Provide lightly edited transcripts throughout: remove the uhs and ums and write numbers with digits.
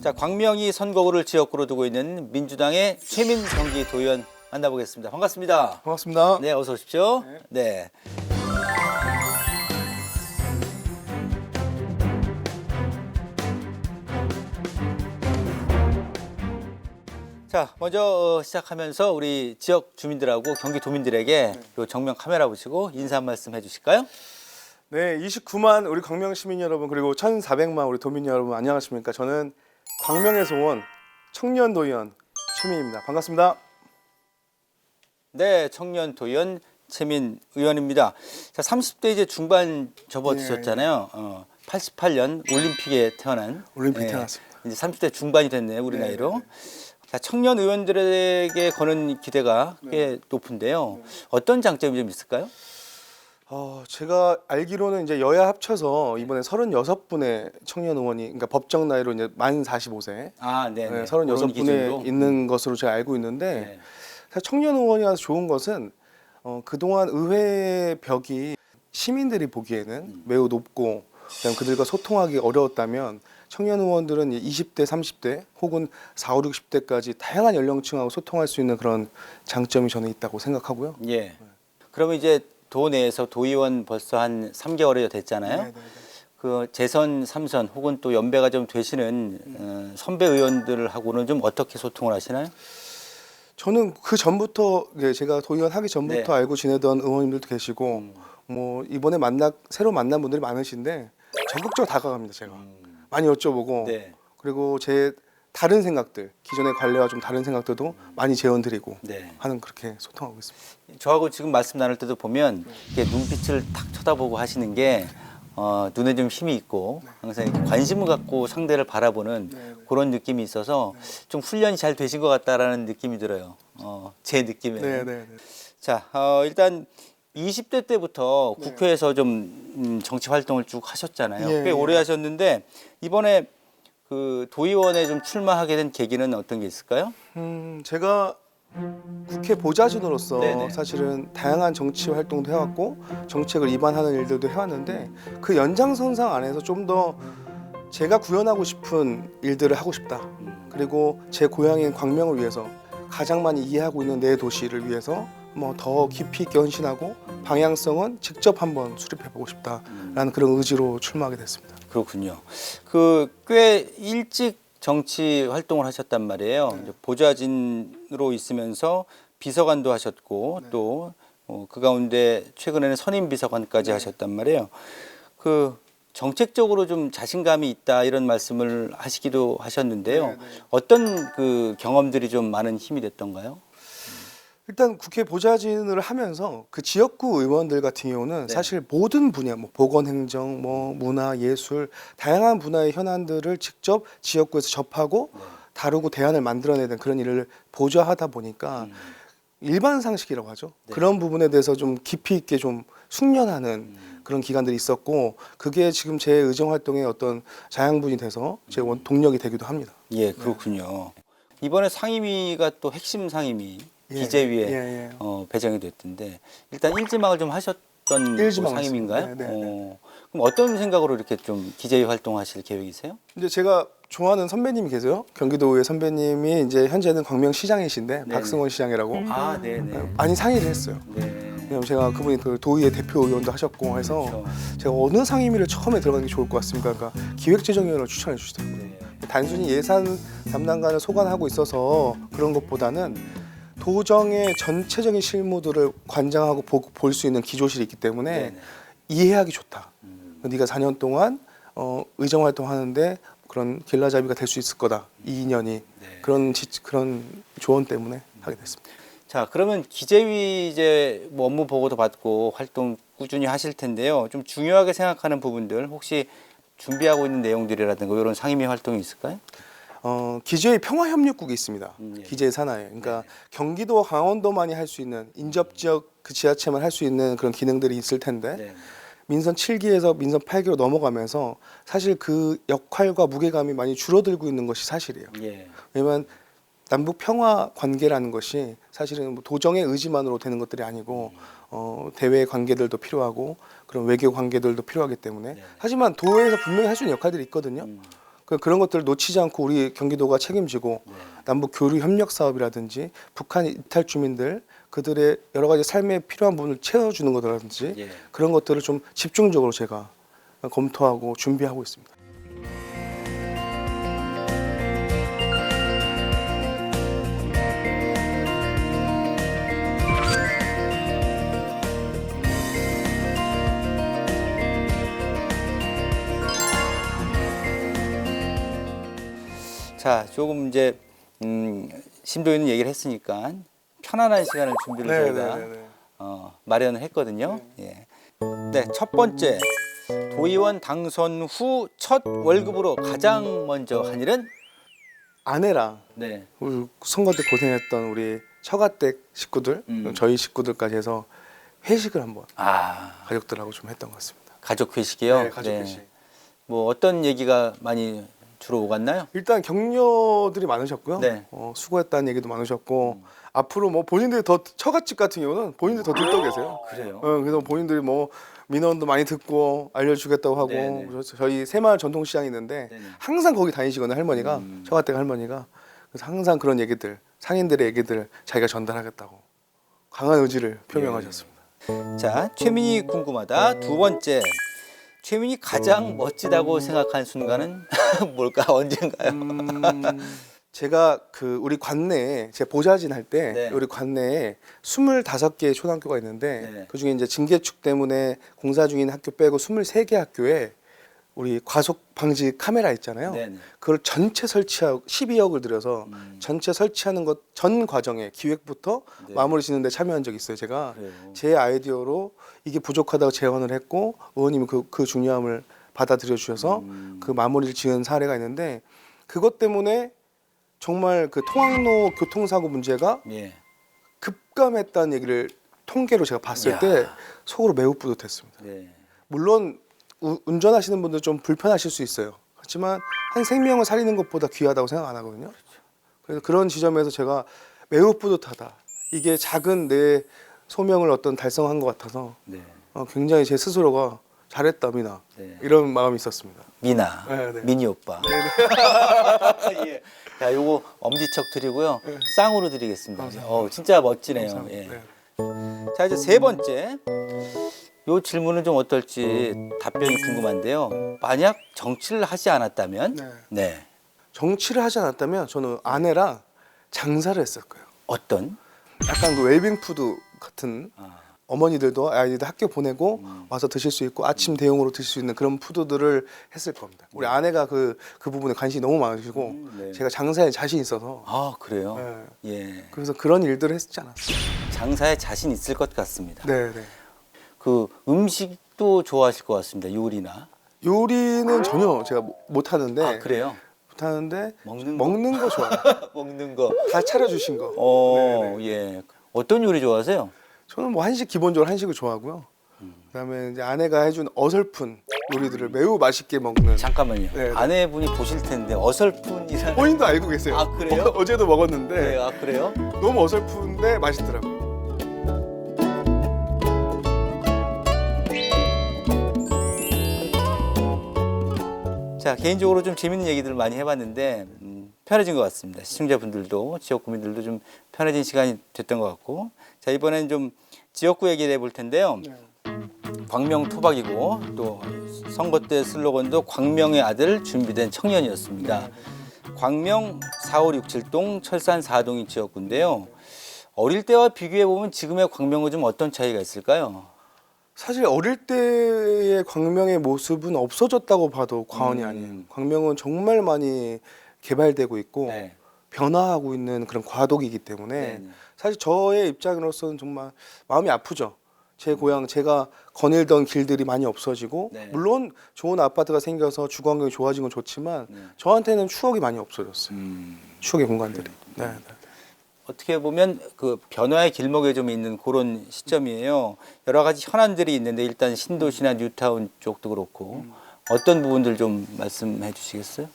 자, 광명이 선거구를 지역구로 두고 있는 민주당의 최민 경기도의원 만나보겠습니다. 반갑습니다. 반갑습니다. 네, 어서 오십시오. 네. 자, 먼저 시작하면서 우리 지역 주민들하고 경기도민들에게 요 정면 카메라 보시고 인사 한 말씀 해주실까요? 네, 29만 우리 광명 시민 여러분 그리고 1,400만 우리 도민 여러분 안녕하십니까? 저는 광명에서 온 청년 도의원 최민입니다. 반갑습니다. 네, 청년 도의원 최민 의원입니다. 자, 30대 이제 중반 접어드셨잖아요. 88년 올림픽에 태어난. 올림픽 태어났습니다. 이제 30대 중반이 됐네요, 우리 네, 나이로. 네. 자, 청년 의원들에게 거는 기대가 꽤 높은데요. 어떤 장점이 좀 있을까요? 제가 알기로는 이제 여야 합쳐서 이번에 36분의 청년 의원이, 그러니까 법정 나이로 이제 만 45세, 아, 네, 네. 36분에 있는 것으로 제가 알고 있는데, 네. 사실 청년 의원이라서 좋은 것은 그동안 의회 벽이 시민들이 보기에는 매우 높고 그냥 그들과 소통하기 어려웠다면 청년 의원들은 20대, 30대 혹은 4, 5, 60대까지 다양한 연령층하고 소통할 수 있는 그런 장점이 저는 있다고 생각하고요. 예. 그러면 이제 도 내에서 도의원 벌써 한 3개월이 됐잖아요. 네. 그 재선 3선 혹은 또 연배가 좀 되시는 선배 의원들하고는 좀 어떻게 소통을 하시나요? 저는 그 전부터 제가 도의원 하기 전부터 네. 알고 지내던 의원님들도 계시고 뭐 이번에 새로 만난 분들이 많으신데 적극적으로 다가갑니다. 제가 많이 여쭤보고 네. 그리고 제 다른 생각들 기존의 관례와 좀 다른 생각들도 많이 재현드리고 네. 하는 그렇게 소통하고 있습니다. 저하고 지금 말씀 나눌 때도 보면 이렇게 눈빛을 탁 쳐다보고 하시는 게 눈에 좀 힘이 있고 항상 이렇게 관심을 갖고 상대를 바라보는 그런 느낌이 있어서 좀 훈련이 잘 되신 것 같다라는 느낌이 들어요. 제 느낌에는. 네. 자, 일단 20대 때부터 국회에서 좀 정치 활동을 쭉 하셨잖아요. 예, 꽤 예. 오래 하셨는데 이번에 그 도의원에 좀 출마하게 된 계기는 어떤 게 있을까요? 제가 국회 보좌진으로서 네네. 사실은 다양한 정치 활동도 해왔고 정책을 입안하는 일들도 해왔는데 그 연장선상 안에서 좀 더 제가 구현하고 싶은 일들을 하고 싶다. 그리고 제 고향인 광명을 위해서 가장 많이 이해하고 있는 내 도시를 위해서 뭐 더 깊이 있게 헌신하고 방향성은 직접 한번 수립해보고 싶다라는 그런 의지로 출마하게 됐습니다. 그렇군요. 그 꽤 일찍 정치 활동을 하셨단 말이에요. 이제 보좌진으로 있으면서 비서관도 하셨고 또 그 가운데 최근에는 선임 비서관까지 하셨단 말이에요. 그 정책적으로 좀 자신감이 있다 이런 말씀을 하시기도 하셨는데요. 어떤 그 경험들이 좀 많은 힘이 됐던가요? 일단 국회 보좌진을 하면서 그 지역구 의원들 같은 경우는 사실 모든 분야, 뭐 보건행정, 뭐 문화, 예술, 다양한 분야의 현안들을 직접 지역구에서 접하고 다루고 대안을 만들어내는 그런 일을 보좌하다 보니까 일반 상식이라고 하죠. 그런 부분에 대해서 좀 깊이 있게 좀 숙련하는 그런 기간들이 있었고 그게 지금 제 의정 활동의 어떤 자양분이 돼서 제 동력이 되기도 합니다. 예, 그렇군요. 이번에 상임위가 또 핵심 상임위 기재위에 배정이 됐던데 일단 일지망을 좀 하셨던 상임인가요? 네. 그럼 어떤 생각으로 이렇게 좀 기재위 활동하실 계획이세요? 이제 제가 좋아하는 선배님이 계세요. 경기도의 선배님이 이제 현재는 광명시장이신데 박승원 시장이라고 아, 네네. 많이 상의를 했어요. 네. 왜냐면 제가 그분이 그 도의회 대표 의원도 하셨고 해서 그렇죠. 제가 어느 상임위를 처음에 들어가는 게 좋을 것 같습니까? 그러니까 기획재정위원회를 추천해 주시더라고요. 네. 단순히 예산 담당관을 소관하고 있어서 그런 것보다는 도정의 전체적인 실무들을 관장하고 볼 수 있는 기조실이 있기 때문에 네네. 이해하기 좋다. 네가 4년 동안 의정 활동하는데 그런 길라잡이가 될 수 있을 거다. 이 인연이 그런 조언 때문에 하게 됐습니다. 자, 그러면 기재위 이제 뭐 업무 보고도 받고 활동 꾸준히 하실 텐데요. 좀 중요하게 생각하는 부분들 혹시 준비하고 있는 내용들이라든가 이런 상임위 활동이 있을까요? 기재위 평화협력국이 있습니다. 예. 기재 산하에. 그러니까 경기도와 강원도만이 할 수 있는 인접 지역 그 지자체만 할 수 있는 그런 기능들이 있을 텐데 네. 민선 7기에서 민선 8기로 넘어가면서 사실 그 역할과 무게감이 많이 줄어들고 있는 것이 사실이에요. 예. 왜냐하면 남북 평화 관계라는 것이 사실은 뭐 도정의 의지만으로 되는 것들이 아니고 대외 관계들도 필요하고 그런 외교 관계들도 필요하기 때문에 하지만 도에서 분명히 할 수 있는 역할들이 있거든요. 그런 것들을 놓치지 않고 우리 경기도가 책임지고 남북 교류 협력 사업이라든지 북한 이탈 주민들 그들의 여러 가지 삶에 필요한 부분을 채워주는 것이라든지 예. 그런 것들을 좀 집중적으로 제가 검토하고 준비하고 있습니다. 자, 조금 이제 심도 있는 얘기를 했으니까 편안한 시간을 준비를 저희가 마련을 했거든요. 예. 네, 첫 번째 도의원 당선 후 첫 월급으로 가장 먼저 한 일은 아내랑 네. 우리 선거 때 고생했던 우리 처가댁 식구들, 저희 식구들까지 해서 회식을 한번 가족들하고 좀 했던 것 같습니다. 가족 회식이요. 네, 가족 회식. 뭐 어떤 얘기가 많이 주로 오갔나요? 일단 격려들이 많으셨고요. 네. 수고했다는 얘기도 많으셨고 앞으로 뭐 본인들이 더 처갓집 같은 경우는 본인들이 더 듣고 계세요. 그래요? 그래서 본인들이 뭐 민원도 많이 듣고 알려주겠다고 하고 네네. 그래서 저희 새마을 전통시장이 있는데 네네. 항상 거기 다니시거든요. 할머니가 처갓댁 할머니가 그래서 항상 그런 얘기들 상인들의 얘기들 자기가 전달하겠다고 강한 의지를 표명하셨습니다. 자, 최민희 궁금하다. 두 번째. 최민희 가장 멋지다고 생각한 순간은 뭘까? 언젠가요? 제가 그 우리 관내에 제 보좌진 할 때 네. 우리 관내에 25개의 초등학교가 있는데 네. 그중에 이제 징계축 때문에 공사 중인 학교 빼고 23개 학교에 우리 과속 방지 카메라 있잖아요. 네네. 그걸 전체 설치하고 12억을 들여서 전체 설치하는 것 전 과정에 기획부터 네. 마무리 짓는 데 참여한 적이 있어요. 제가 그래요. 제 아이디어로 이게 부족하다고 제언을 했고 의원님이 그 중요함을 받아들여 주셔서 그 마무리를 지은 사례가 있는데 그것 때문에 정말 그 통학로 교통사고 문제가 예. 급감했다는 얘기를 통계로 제가 봤을 이야. 때 속으로 매우 뿌듯했습니다. 네. 물론 운전하시는 분들 좀 불편하실 수 있어요. 그렇지만 한 생명을 살리는 것보다 귀하다고 생각 안 하거든요. 그래서 그런 지점에서 제가 매우 뿌듯하다. 이게 작은 내 소명을 어떤 달성한 것 같아서 네. 굉장히 제 스스로가 잘했다 미나 네. 이런 마음이 있었습니다. 미나, 네, 네. 미니 오빠. 예. 자, 요거 엄지척 드리고요. 네. 쌍으로 드리겠습니다. 진짜 멋지네요. 예. 네. 자, 이제 세 번째. 요 질문은 좀 어떨지 답변이 궁금한데요. 만약 정치를 하지 않았다면, 네. 네. 정치를 하지 않았다면 저는 아내랑 장사를 했을 거예요. 어떤? 약간 그 웰빙 푸드 같은 아, 어머니들도 아이들 학교 보내고 와서 드실 수 있고 아침 대용으로 드실 수 있는 그런 푸드들을 했을 겁니다. 우리 아내가 그 부분에 관심이 너무 많으시고 네. 제가 장사에 자신 있어서 아, 그래요? 네. 예. 그래서 그런 일들을 했지 않았어요. 장사에 자신 있을 것 같습니다. 네, 네. 그 음식도 좋아하실 것 같습니다. 요리나. 요리는 전혀 제가 못 하는데 아, 그래요? 못 하는데 먹는 거 좋아해요. 먹는 거. 다 차려주신 거. 예. 어떤 요리 좋아하세요? 저는 뭐 한식 기본적으로 한식을 좋아하고요. 그다음에 이제 아내가 해준 어설픈 요리들을 매우 맛있게 먹는. 잠깐만요. 네, 네. 아내분이 보실 텐데 어설픈이라는. 본인도 알고 계세요. 아, 그래요? 어제도 먹었는데 네, 아, 그래요? 너무 어설픈데 맛있더라고요. 자, 개인적으로 좀 재밌는 얘기들을 많이 해봤는데 편해진 것 같습니다. 시청자분들도 지역구민들도 좀 편해진 시간이 됐던 것 같고, 자, 이번엔 좀 지역구 얘기를 해볼 텐데요. 광명 토박이고 또 선거 때 슬로건도 광명의 아들 준비된 청년이었습니다. 광명 4567동 철산 4동이 지역구인데요. 어릴 때와 비교해 보면 지금의 광명은 좀 어떤 차이가 있을까요? 사실 어릴 때의 광명의 모습은 없어졌다고 봐도 과언이 아니에요. 광명은 정말 많이 개발되고 있고 네. 변화하고 있는 그런 과도기이기 때문에 네. 사실 저의 입장으로서는 정말 마음이 아프죠. 제 고향 제가 거닐던 길들이 많이 없어지고 네. 물론 좋은 아파트가 생겨서 주거 환경이 좋아진 건 좋지만 네. 저한테는 추억이 많이 없어졌어요. 추억의 공간들이. 네, 네. 어떻게 보면 그 변화의 길목에 좀 있는 그런 시점이에요. 여러 가지 현안들이 있는데 일단 신도시나 뉴타운 쪽도 그렇고 어떤 부분들 좀 말씀해 주시겠어요?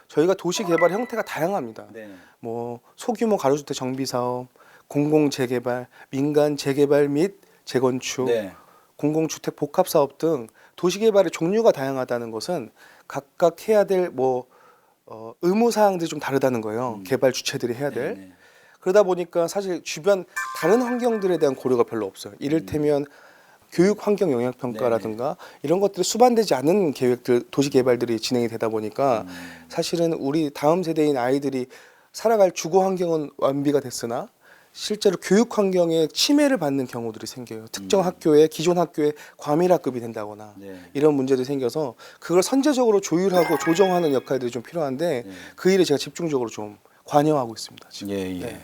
저희가 도시 개발 형태가 다양합니다. 네. 뭐 소규모 가로주택 정비 사업, 공공 재개발, 민간 재개발 및 재건축, 네. 공공주택 복합 사업 등 도시 개발의 종류가 다양하다는 것은 각각 해야 될 의무 사항들이 좀 다르다는 거예요. 개발 주체들이 해야 될. 네네. 그러다 보니까 사실 주변 다른 환경들에 대한 고려가 별로 없어요. 이를테면 교육 환경 영향 평가라든가 이런 것들이 수반되지 않은 계획들, 도시 개발들이 진행이 되다 보니까 사실은 우리 다음 세대인 아이들이 살아갈 주거 환경은 완비가 됐으나 실제로 교육 환경에 침해를 받는 경우들이 생겨요. 특정 학교에 기존 학교에 과밀학급이 된다거나 네. 이런 문제들이 생겨서 그걸 선제적으로 조율하고 조정하는 역할들이 좀 필요한데 그 일에 제가 집중적으로 좀 관여하고 있습니다. 지금. 예, 예. 네.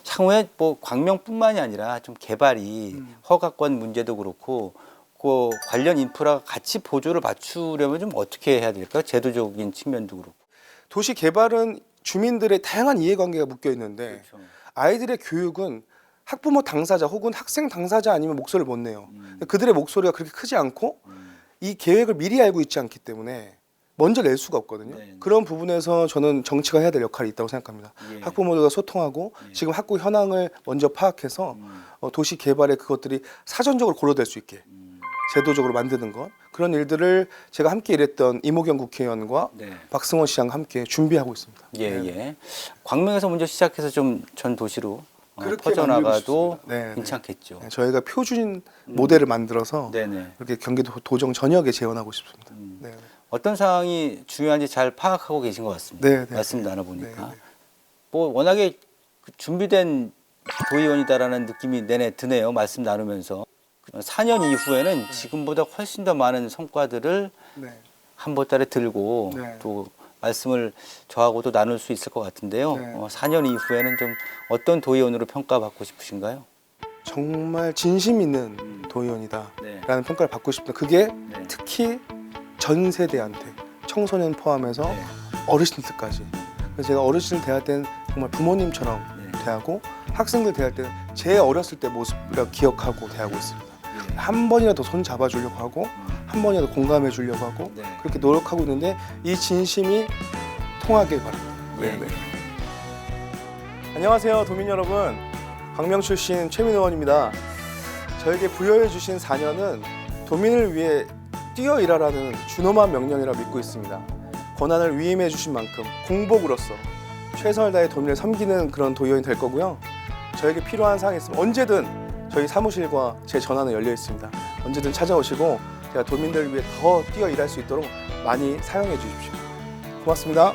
향후에 뭐 광명뿐만이 아니라 좀 개발이 허가권 문제도 그렇고 그 관련 인프라가 같이 보조를 맞추려면 좀 어떻게 해야 될까요? 제도적인 측면도 그렇고. 도시 개발은 주민들의 다양한 이해관계가 묶여 있는데 그렇죠. 아이들의 교육은 학부모 당사자 혹은 학생 당사자 아니면 목소리를 못 내요. 그들의 목소리가 그렇게 크지 않고 이 계획을 미리 알고 있지 않기 때문에 먼저 낼 수가 없거든요. 네. 그런 부분에서 저는 정치가 해야 될 역할이 있다고 생각합니다. 예. 학부모들과 소통하고 지금 학교 현황을 먼저 파악해서 도시 개발에 그것들이 사전적으로 고려될 수 있게 제도적으로 만드는 것, 그런 일들을 제가 함께 일했던 이모경 국회의원과 네. 박승원 시장과 함께 준비하고 있습니다. 예, 네. 예. 광명에서 먼저 시작해서 좀 전 도시로 그렇게 퍼져나가도 만들고 싶습니다. 네, 괜찮겠죠. 네, 저희가 표준 모델을 만들어서 네네. 이렇게 경기도 도정 전역에 재현하고 싶습니다. 네. 어떤 상황이 중요한지 잘 파악하고 계신 것 같습니다. 네, 네. 말씀 나눠보니까. 네, 네. 뭐 워낙에 준비된 도의원이다라는 느낌이 내내 드네요. 말씀 나누면서. 4년 이후에는 지금보다 훨씬 더 많은 성과들을 네. 한 보따리 들고 네. 또 말씀을 저하고도 나눌 수 있을 것 같은데요. 네. 4년 이후에는 좀 어떤 도의원으로 평가받고 싶으신가요? 정말 진심 있는 도의원이다라는 네. 평가를 받고 싶습니다. 그게 네. 특히 전 세대한테 청소년 포함해서 네. 어르신들까지. 그래서 제가 어르신을 대할 때는 정말 부모님처럼 네. 대하고 학생들 대할 때는 제 어렸을 때 모습을 기억하고 대하고 있습니다. 네. 한 번이라도 손 잡아주려고 하고 한 번이라도 공감해 주려고 하고 네. 그렇게 노력하고 있는데 이 진심이 통하길 바랍니다. 예. 네. 안녕하세요, 도민 여러분. 광명 출신 최민호 의원입니다. 저에게 부여해 주신 4년은 도민을 위해 뛰어 일하라는 준엄한 명령이라 믿고 있습니다. 권한을 위임해 주신 만큼 공복으로서 최선을 다해 도민을 섬기는 그런 도의원이 될 거고요. 저에게 필요한 사항이 있으면 언제든 저희 사무실과 제 전화는 열려 있습니다. 언제든 찾아오시고 제가 도민들을 위해 더 뛰어 일할 수 있도록 많이 사용해 주십시오. 고맙습니다.